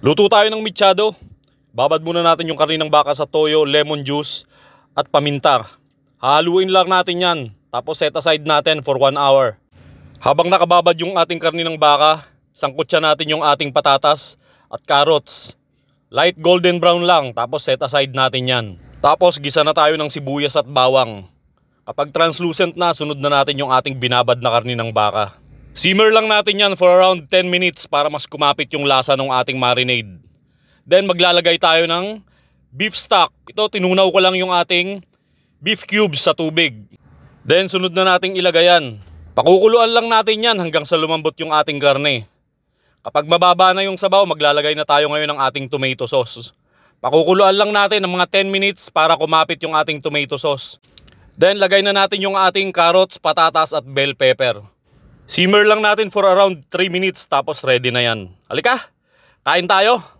Luto tayo ng mechado. Babad muna natin yung karne ng baka sa toyo, lemon juice at paminta. Hahaluin lang natin yan. Tapos set aside natin for 1 hour. Habang nakababad yung ating karne ng baka, sangkot siya natin yung ating patatas at carrots. Light golden brown lang, tapos set aside natin yan. Tapos gisa na tayo ng sibuyas at bawang. Kapag translucent na, sunod na natin yung ating binabad na karne ng baka. Simmer lang natin yan for around 10 minutes para mas kumapit yung lasa ng ating marinade. Then maglalagay tayo ng beef stock. Ito tinunaw ko lang yung ating beef cubes sa tubig. Then sunod na nating ilagay yan. Pakukuluan lang natin yan hanggang sa lumambot yung ating karne. Kapag mababa na yung sabaw, maglalagay na tayo ngayon ng ating tomato sauce. Pakukuluan lang natin ng mga 10 minutes para kumapit yung ating tomato sauce. Then lagay na natin yung ating carrots, patatas at bell pepper. Simmer lang natin for around 3 minutes tapos ready na yan. Halika, kain tayo!